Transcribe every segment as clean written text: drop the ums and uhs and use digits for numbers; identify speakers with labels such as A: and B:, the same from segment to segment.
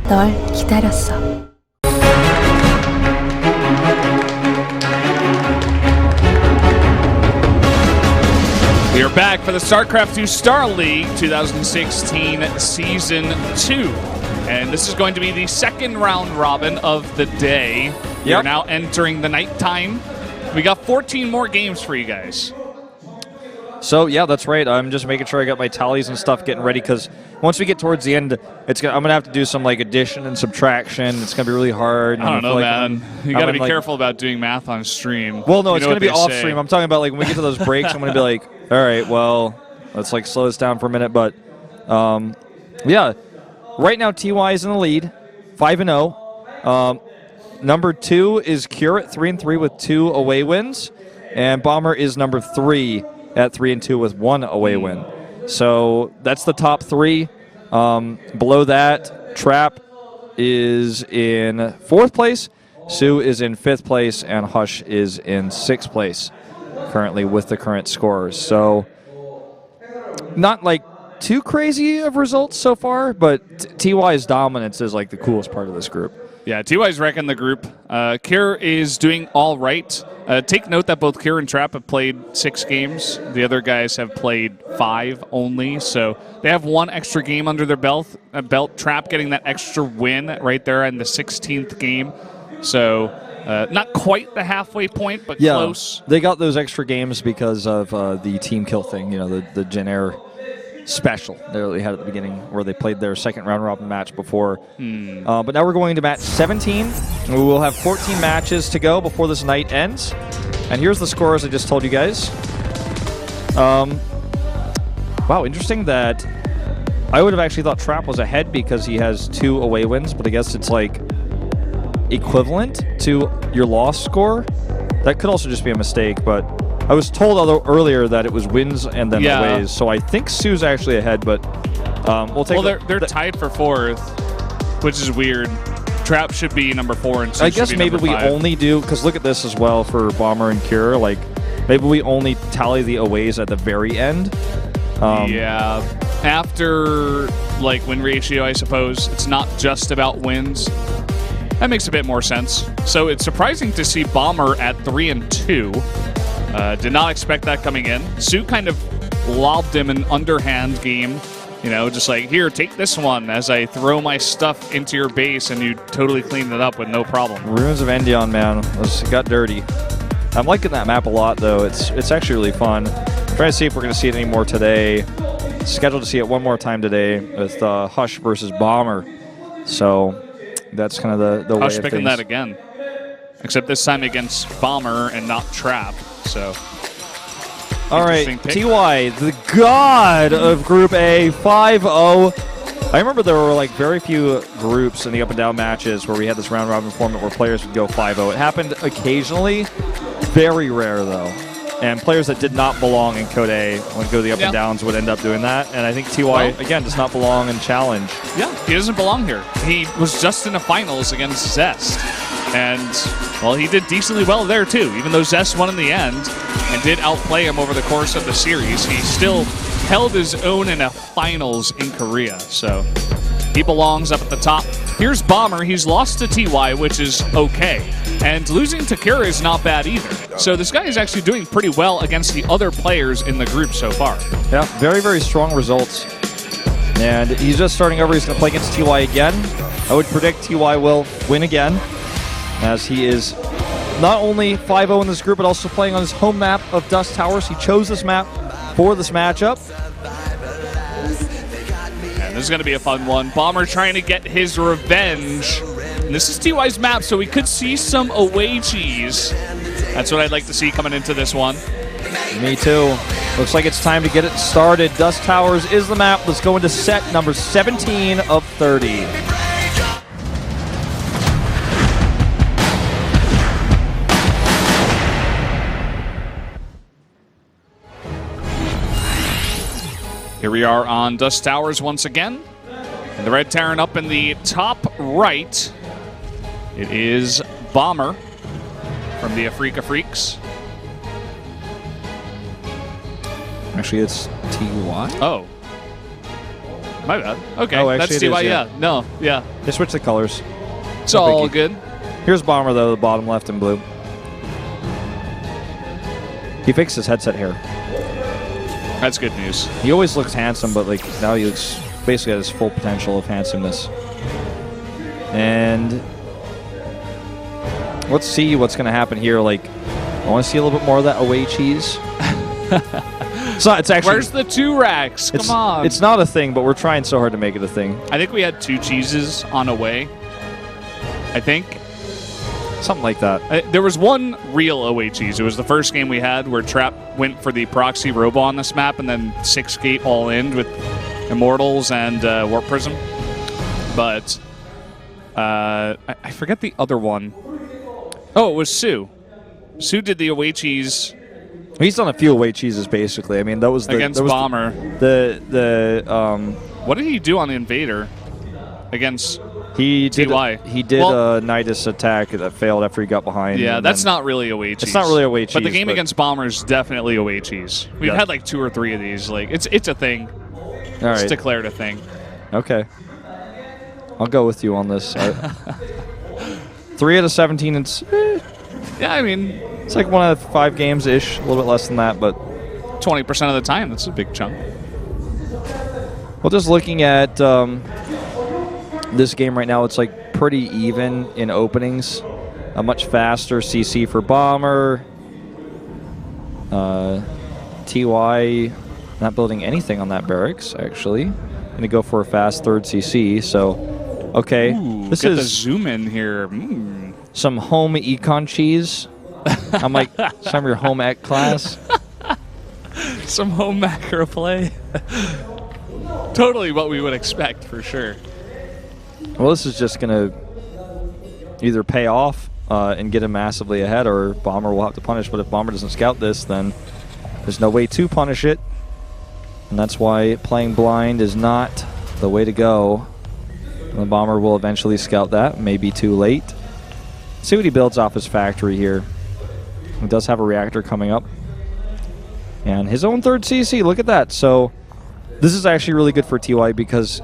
A: 널 기다렸어.
B: We are back for the StarCraft 2 Star League 2016 Season 2. And this is going to be the second round robin of the day. We are now entering the nighttime. We got 14 more games for you guys.
C: So, yeah, that's right. I'm just making sure I got my tallies and stuff getting ready, because once we get towards the end, I'm going to have to do some like addition and subtraction. It's going to be really hard.
B: I don't know, man. You got to be careful about doing math on stream.
C: Well, no, it's going to be off stream. I'm talking about like when we get to those breaks, I'm going to be like, all right, well, let's like slow this down for a minute. But, yeah, right now TY is in the lead, 5-0. Number 2 is Cure at 3-3 with 2 away wins, and Bomber is number 3 at 3-2 with 1 away win. So that's the top 3. Below that, Trap is in 4th place, Sue is in 5th place, and Hush is in 6th place currently with the current scores. So not like too crazy of results so far, but TY's dominance is like the coolest part of this group.
B: Yeah, TY's wrecking the group. Kier is doing all right. Take note that both Kier and Trap have played 6 games. The other guys have played 5 only, so they have 1 extra game under their belt. Trap getting that extra win right there in the 16th game. So not quite the halfway point, but close.
C: They got those extra games because of the team kill thing, the Gen Air special they had at the beginning, where they played their second round robin match before. But now we're going to match 17. We will have 14 matches to go before this night ends. And here's the scores I just told you guys. Wow, interesting that I would have actually thought Trap was ahead because he has 2 away wins, but I guess it's like equivalent to your loss score. That could also just be a mistake, but I was told earlier that it was wins and then aways, so I think Sue's actually ahead, but we'll take.
B: Well, they're tied for 4th, which is weird. Trap should be number 4, and Sue
C: I guess
B: should be
C: maybe we
B: 5.
C: only do, because look at this as well for Bomber and Cure. Like maybe we only tally the aways at the very end.
B: Yeah, after like win ratio, I suppose it's not just about wins. That makes a bit more sense. So it's surprising to see Bomber at 3-2. Did not expect that coming in. Sue kind of lobbed him an underhand game, just like, here, take this one as I throw my stuff into your base, and you totally cleaned it up with no problem.
C: Ruins of Endion, man. It got dirty. I'm liking that map a lot, though. It's actually really fun. I'm trying to see if we're going to see it anymore today. Scheduled to see it one more time today with Hush versus Bomber. So that's kind of the way
B: Hush
C: of
B: picking
C: things.
B: that again. Except this time against Bomber and not Trap. So,
C: all right, TY, the god of Group A, 5-0. I remember there were like very few groups in the up and down matches where we had this round robin format where players would go 5-0. It happened occasionally, very rare though. And players that did not belong in Code A, when go to the up and downs, would end up doing that. And I think TY, again, does not belong in Challenge.
B: Yeah, he doesn't belong here. He was just in the finals against Zest. And, well, he did decently well there, too. Even though Zest won in the end and did outplay him over the course of the series, he still held his own in a finals in Korea. So he belongs up at the top. Here's Bomber. He's lost to TY, which is okay. And losing to Kira is not bad either. So this guy is actually doing pretty well against the other players in the group so far.
C: Yeah, very, very strong results. And he's just starting over. He's going to play against TY again. I would predict TY will win again, as he is not only 5-0 in this group, but also playing on his home map of Dust Towers. He chose this map for this matchup.
B: And this is going to be a fun one. Bomber trying to get his revenge. And this is TY's map, so we could see some away cheese. That's what I'd like to see coming into this one.
C: Me too. Looks like it's time to get it started. Dust Towers is the map. Let's go into set number 17 of 30.
B: Here we are on Dust Towers once again. And the Red Terran up in the top right. It is Bomber from the Afrika Freaks.
C: Actually, it's TY.
B: Oh. my bad. Okay,
C: Oh, actually
B: that's
C: it is,
B: TY.
C: yeah.
B: No, yeah.
C: They switched the colors.
B: It's all
C: biggie.
B: good.
C: Here's Bomber, though, the bottom left in blue. He fixed his headset hair.
B: That's good news.
C: He always looks handsome, but like now he looks basically at his full potential of handsomeness. And let's see what's going to happen here. Like, I want to see a little bit more of that away cheese. It's actually.
B: Where's the 2 racks? Come on.
C: It's not a thing, but we're trying so hard to make it a thing.
B: I think we had 2 cheeses on away. I think.
C: Something like that.
B: There was one real away cheese. It was the first game we had where Trap went for the proxy robo on this map and then 6-gate all in with Immortals and Warp Prism. But I forget the other one. Oh, it was Sue. Sue did the away cheese.
C: He's done a few away cheeses, basically. I mean, that was the
B: Against Bomber. What did he do on the Invader against
C: He did.
B: TY?
C: He did a Nidus attack that failed after he got behind.
B: Yeah, that's not really away cheese.
C: It's not really away cheese.
B: But the game against Bomber is definitely away cheese. We've had like 2 or 3 of these. Like it's a thing.
C: All right.
B: It's declared a thing.
C: Okay. I'll go with you on this. 3 out of 17.
B: Yeah, I mean,
C: It's like 1 out of 5 games-ish. A little bit less than that, but
B: 20% of the time, that's a big chunk.
C: well, just looking at this game right now, it's like pretty even in openings. A much faster CC for Bomber. TY not building anything on that barracks, actually. Going to go for a fast 3rd CC, so okay.
B: Ooh,
C: this
B: get the
C: is
B: zoom in here.
C: some home econ cheese. I'm like, some of your home ec class.
B: Some home macro play. Totally what we would expect, for sure.
C: Well, this is just going to either pay off and get him massively ahead, or Bomber will have to punish. But if Bomber doesn't scout this, then there's no way to punish it. And that's why playing blind is not the way to go. And the Bomber will eventually scout that. Maybe too late. See what he builds off his factory here. He does have a reactor coming up. And his own 3rd CC. Look at that. So this is actually really good for TY because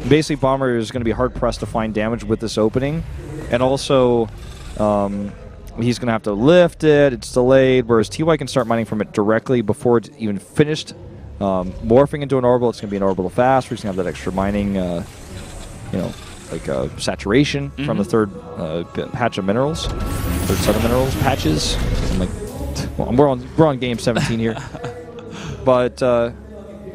C: basically Bomber is going to be hard-pressed to find damage with this opening. And also, he's going to have to lift it. It's delayed, whereas TY can start mining from it directly before it's even finished. Morphing into an orbital, it's going to be an orbital fast. We're just going to have that extra mining, saturation from the 3rd patch of minerals. 3rd set of minerals patches. I'm like, well, we're on game 17 here. But,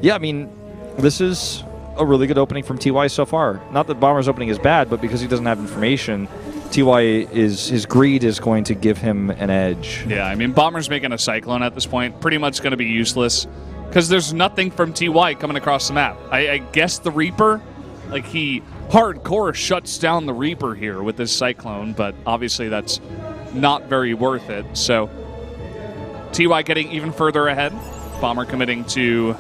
C: yeah, I mean, this is a really good opening from TY so far. Not that Bomber's opening is bad, but because he doesn't have information, his greed is going to give him an edge.
B: Yeah, I mean, Bomber's making a Cyclone at this point. Pretty much going to be useless because there's nothing from TY coming across the map. I guess the Reaper, like he hardcore shuts down the Reaper here with this Cyclone, but obviously that's not very worth it. So TY getting even further ahead. Bomber committing to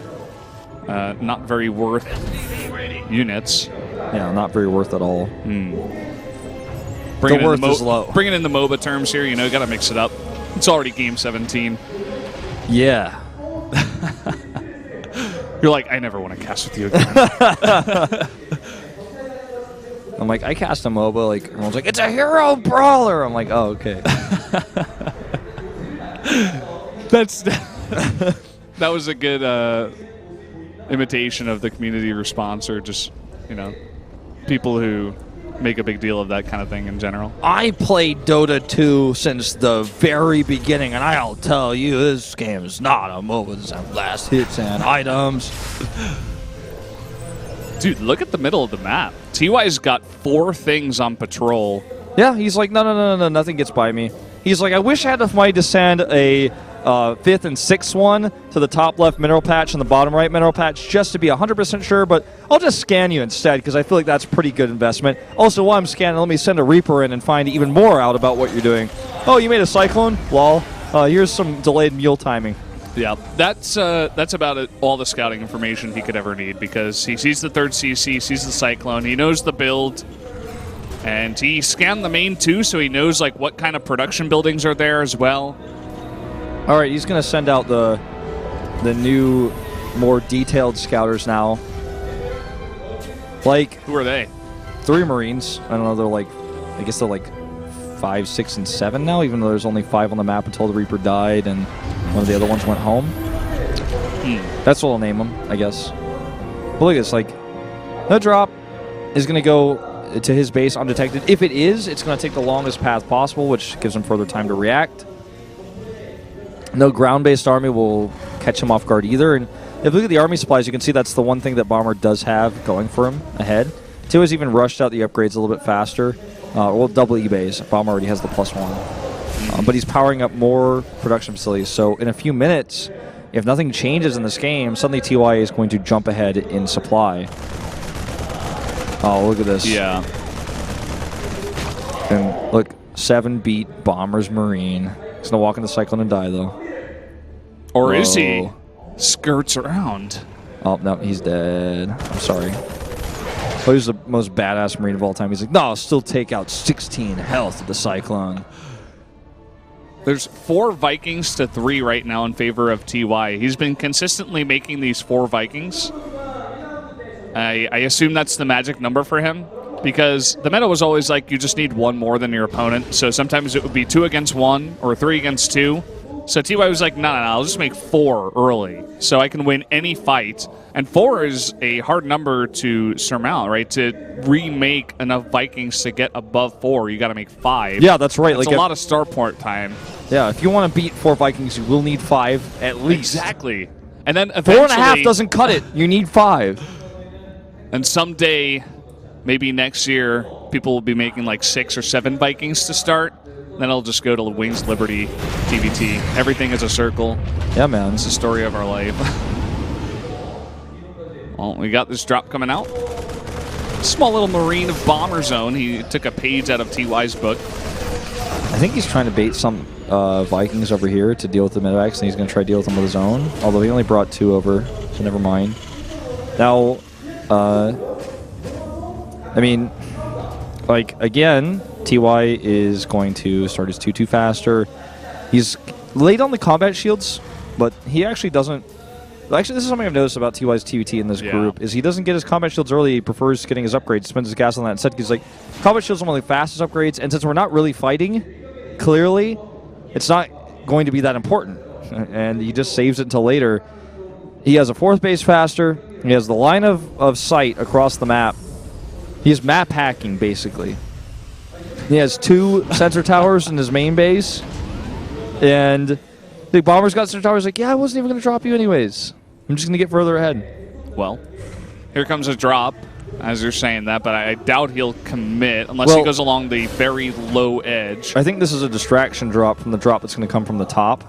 B: not very worth units.
C: Yeah, not very worth at all.
B: The
C: worth is low.
B: Bringing in the MOBA terms here, you got to mix it up. It's already game 17.
C: Yeah.
B: You're like, I never want to cast with you again.
C: I'm like, I cast a MOBA. Like, everyone's like, it's a hero brawler. I'm like, oh, okay.
B: That was a good imitation of the community response, or just, people who make a big deal of that kind of thing in general.
C: I played Dota 2 since the very beginning, and I'll tell you, this game is not a MOBA. It's have last hits and items.
B: Dude, look at the middle of the map. TY's got 4 things on patrol.
C: Yeah, he's like, no, nothing gets by me. He's like, I wish I had enough money to send a 5th and 6th one to the top left mineral patch and the bottom right mineral patch just to be 100% sure, but I'll just scan you instead because I feel like that's pretty good investment. Also, while I'm scanning, let me send a Reaper in and find even more out about what you're doing. Oh, you made a Cyclone? Lol. Here's some delayed mule timing.
B: Yeah, that's about it, all the scouting information he could ever need, because he sees the 3rd CC, sees the Cyclone, he knows the build, and he scanned the main too, so he knows like what kind of production buildings are there as well.
C: All right, he's going to send out the new, more detailed scouters now. Like,
B: Who are they?
C: 3 Marines. I don't know. They're like, I guess they're like 5, 6, and 7 now, even though there's only 5 on the map until the Reaper died and one of the other ones went home. That's what I'll name them, I guess. But look at this. Like, the drop is going to go to his base undetected. If it is, it's going to take the longest path possible, which gives him further time to react. No ground-based army will catch him off guard either. And if you look at the army supplies, you can see that's the one thing that Bomber does have going for him ahead. Two has even rushed out the upgrades a little bit faster. Well, double E-Bays. Bomber already has the +1. But he's powering up more production facilities. So in a few minutes, if nothing changes in this game, suddenly TY is going to jump ahead in supply. Oh, look at this.
B: Yeah.
C: And look, 7 beat Bomber's Marine. He's going to walk in the Cyclone and die, though.
B: Or is he? Skirts around.
C: Oh, no, he's dead. I'm sorry. Oh, he's the most badass Marine of all time. He's like, no, I'll still take out 16 health of the Cyclone.
B: There's 4 Vikings to 3 right now in favor of TY. He's been consistently making these 4 Vikings. I assume that's the magic number for him, because the meta was always like you just need 1 more than your opponent. So sometimes it would be 2 against 1 or 3 against 2. So TY was like, no, I'll just make 4 early so I can win any fight. And 4 is a hard number to surmount, right? To remake enough Vikings to get above 4, you got to make 5.
C: Yeah, that's right.
B: It's like a lot of starport time.
C: Yeah, if you want to beat 4 Vikings, you will need 5 at least.
B: Exactly. And then eventually
C: 4.5 doesn't cut it. You need 5.
B: And someday, maybe next year, people will be making like 6 or 7 Vikings to start. Then I'll just go to Wings Liberty, TVT. Everything is a circle.
C: Yeah, man.
B: It's the story of our life. Well, we got this drop coming out. Small little Marine of Bomber Zone. He took a page out of TY's book.
C: I think he's trying to bait some Vikings over here to deal with the medevacs, and he's going to try to deal with them with his own. Although he only brought 2 over, so never mind. Now, I mean, like, again, TY is going to start his 2-2 faster. He's late on the combat shields, but he actually doesn't... Actually, this is something I've noticed about TY's TVT in this group, is he doesn't get his combat shields early. He prefers getting his upgrades, spends his gas on that instead. He's like, combat shields are one of the fastest upgrades, and since we're not really fighting, clearly, it's not going to be that important. And he just saves it until later. He has a 4th base faster. He has the line of sight across the map. He is map hacking, basically. He has 2 sensor towers in his main base. And the Bomber's got sensor towers like, yeah, I wasn't even going to drop you anyways. I'm just going to get further ahead.
B: Well, here comes a drop, as you're saying that, but I doubt he'll commit unless he goes along the very low edge.
C: I think this is a distraction drop from the drop that's going to come from the top.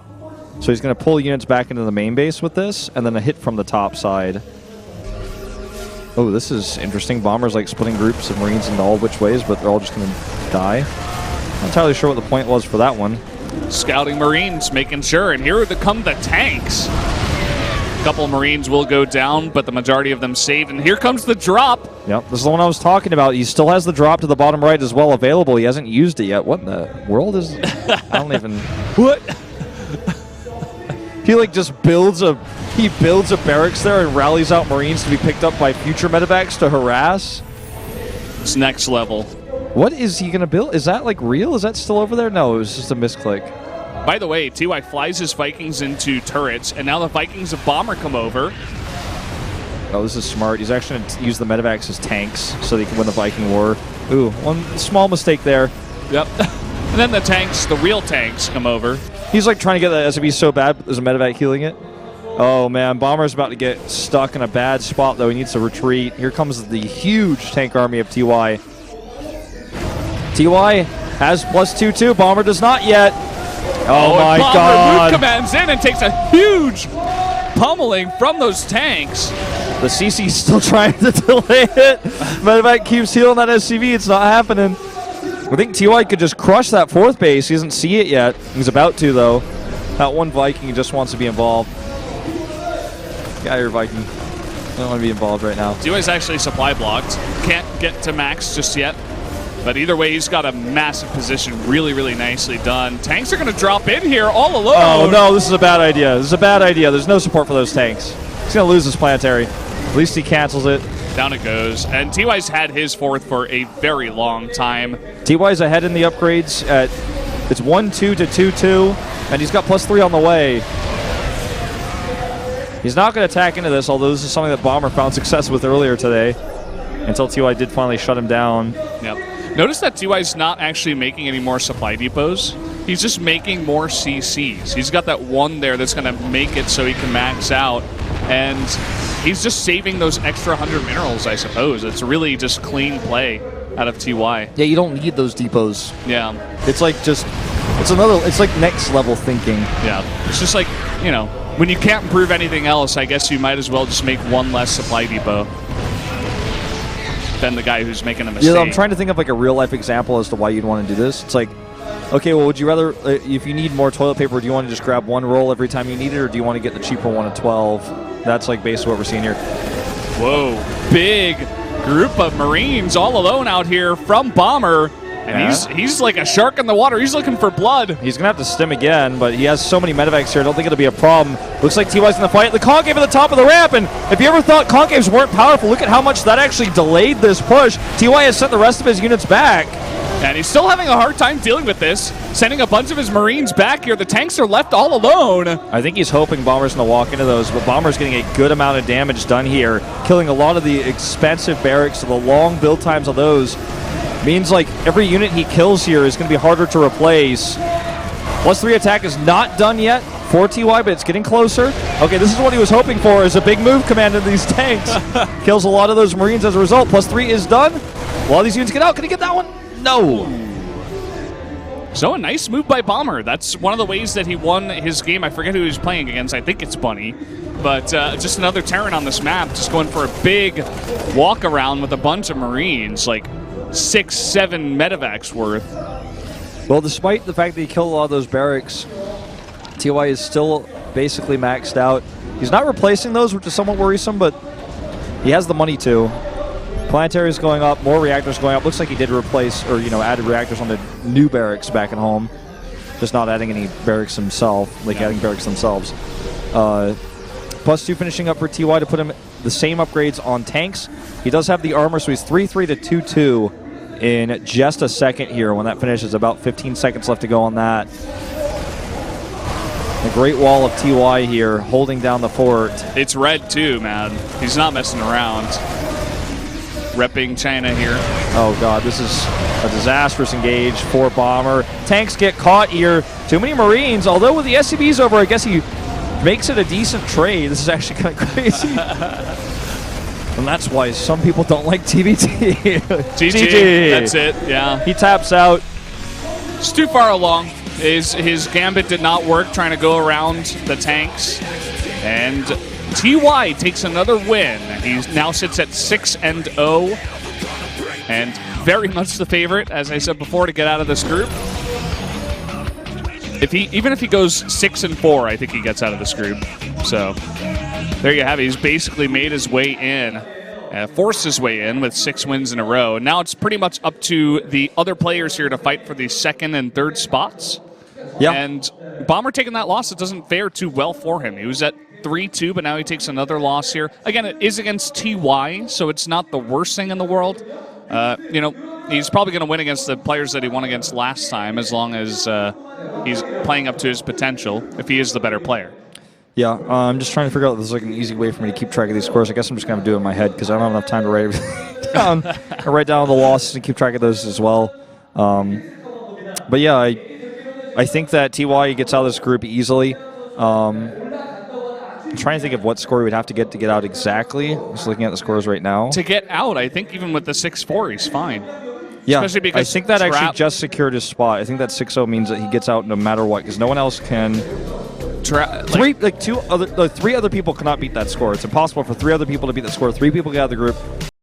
C: So he's going to pull units back into the main base with this, and then a hit from the top side. Oh, this is interesting. Bomber's like splitting groups of Marines into all which ways, but they're all just going to die. Not entirely sure what the point was for that one.
B: Scouting Marines, making sure, and here come the tanks. A couple of Marines will go down, but the majority of them saved, and here comes the drop.
C: Yep, this is the one I was talking about. He still has the drop to the bottom right as well available. He hasn't used it yet. What in the world is... I don't even...
B: What?
C: He like just builds a barracks there and rallies out Marines to be picked up by future medevacs to harass.
B: It's next level.
C: What is he gonna build? Is that like real? Is that still over there? No, it was just a misclick.
B: By the way, TY flies his Vikings into turrets, and now the Vikings of Bomber come over.
C: Oh, this is smart. He's actually going to use the medevacs as tanks so they can win the Viking War. Ooh, one small mistake there.
B: Yep. And then the tanks, the real tanks, come over.
C: He's like trying to get the SB so bad, but there's a medevac healing it. Oh, man. Bomber's about to get stuck in a bad spot, though. He needs to retreat. Here comes the huge tank army of TY. TY has +2-2. Bomber does not yet. Oh, my God.
B: Bomber commands in and takes a huge pummeling from those tanks.
C: The CC's still trying to delay it. Medevac keeps healing that SCV. It's not happening. I think TY could just crush that 4th base. He doesn't see it yet. He's about to, though. That one Viking just wants to be involved. Get out of here, Viking. I don't want to be involved right now.
B: TY's actually supply blocked. Can't get to max just yet. But either way, he's got a massive position. Really, really nicely done. Tanks are going to drop in here all alone.
C: Oh, no. This is a bad idea. This is a bad idea. There's no support for those tanks. He's going to lose his planetary. At least he cancels it.
B: down it goes. And TY's had his fourth for a very long time.
C: TY's ahead in the upgrades at it's 1-2 to 2-2, and he's got +3 on the way. He's not going to attack into this, although this is something that Bomber found success with earlier today, until TY did finally shut him down.
B: Yep. Notice that TY's not actually making any more supply depots. He's just making more CCs. He's got that one there that's going to make it so he can max out, and he's just saving those extra 100 minerals, I suppose. It's really just clean play out of TY.
C: Yeah, you don't need those depots.
B: Yeah.
C: It's like it's like next level thinking.
B: Yeah. It's just like, you know, when you can't improve anything else, I guess you might as well just make one less supply depot than the guy who's making a mistake.
C: Yeah, I'm trying to think of like a real life example as to why you'd want to do this. It's like, okay, well, would you rather, if you need more toilet paper, do you want to just grab one roll every time you need it, or do you want to get the cheaper one at 12? That's like basically what we're seeing here.
B: Whoa, big group of Marines all alone out here from Bomber. And he's like a shark in the water. He's looking for blood.
C: He's going to have to stim again, but he has so many medevacs here, I don't think it'll be a problem. Looks like TY's in the fight. The concave at the top of the ramp, and if you ever thought concaves weren't powerful, look at how much that actually delayed this push. TY has sent the rest of his units back.
B: And he's still having a hard time dealing with this, sending a bunch of his Marines back here. The tanks are left all alone.
C: I think he's hoping Bomber's going to walk into those, but Bomber's getting a good amount of damage done here, killing a lot of the expensive barracks, so the long build times of those means like every unit he kills here is going to be harder to replace. +3 attack is not done yet for TY, but it's getting closer. Okay, this is what he was hoping for, is a big move command in these tanks. Kills a lot of those Marines as a result. +3 is done. A lot of these units get out. Can he get that one? No.
B: So a nice move by Bomber. That's one of the ways that he won his game. I forget who he was playing against. I think it's Bunny. But just another Terran on this map, just going for a big walk around with a bunch of Marines, like 6-7 medevacs worth.
C: Well, despite the fact that he killed a lot of those barracks, TY is still basically maxed out. He's not replacing those, which is somewhat worrisome, but he has the money to. Planetary is going up, more reactors going up. Looks like he did replace, or, you know, added reactors on the new barracks back at home. Just not adding any barracks himself, like adding barracks themselves. +2 finishing up for TY to put him the same upgrades on tanks. He does have the armor, so he's 3-3 to 2-2 in just a second here. When that finishes, about 15 seconds left to go on that. A great wall of TY here, holding down the fort.
B: It's red too, man. He's not messing around. Repping China here.
C: Oh god, this is a disastrous engage for Bomber. Tanks get caught here. Too many Marines, although with the SCBs over, I guess he makes it a decent trade. This is actually kind of crazy. And that's why some people don't like TBT.
B: GG. That's it, yeah.
C: He taps out.
B: It's too far along. His gambit did not work trying to go around the tanks. And TY takes another win. He now sits at 6-0. And very much the favorite, as I said before, to get out of this group. Even if he goes 6-4, I think he gets out of this group. So there you have it. He's basically made his way in, forced his way in with 6 wins in a row. Now it's pretty much up to the other players here to fight for the second and third spots.
C: Yeah.
B: And Bomber taking that loss, it doesn't fare too well for him. He was at 3-2, but now he takes another loss here. Again, it is against TY, so it's not the worst thing in the world. You know, he's probably going to win against the players that he won against last time, as long as he's playing up to his potential, if he is the better player.
C: Yeah, I'm just trying to figure out if there's like an easy way for me to keep track of these scores. I guess I'm just going to do it in my head because I don't have enough time to write everything down. I write down the losses and keep track of those as well. But yeah, I think that TY gets out of this group easily. I'm trying to think of what score we would have to get out exactly. Just looking at the scores right now.
B: To get out, I think even with the 6-4, he's fine.
C: Yeah,
B: especially because
C: I think that actually just secured his spot. I think that 6-0 means that he gets out no matter what, because no one else can. Three other people cannot beat that score. It's impossible for 3 other people to beat that score. 3 people get out of the group.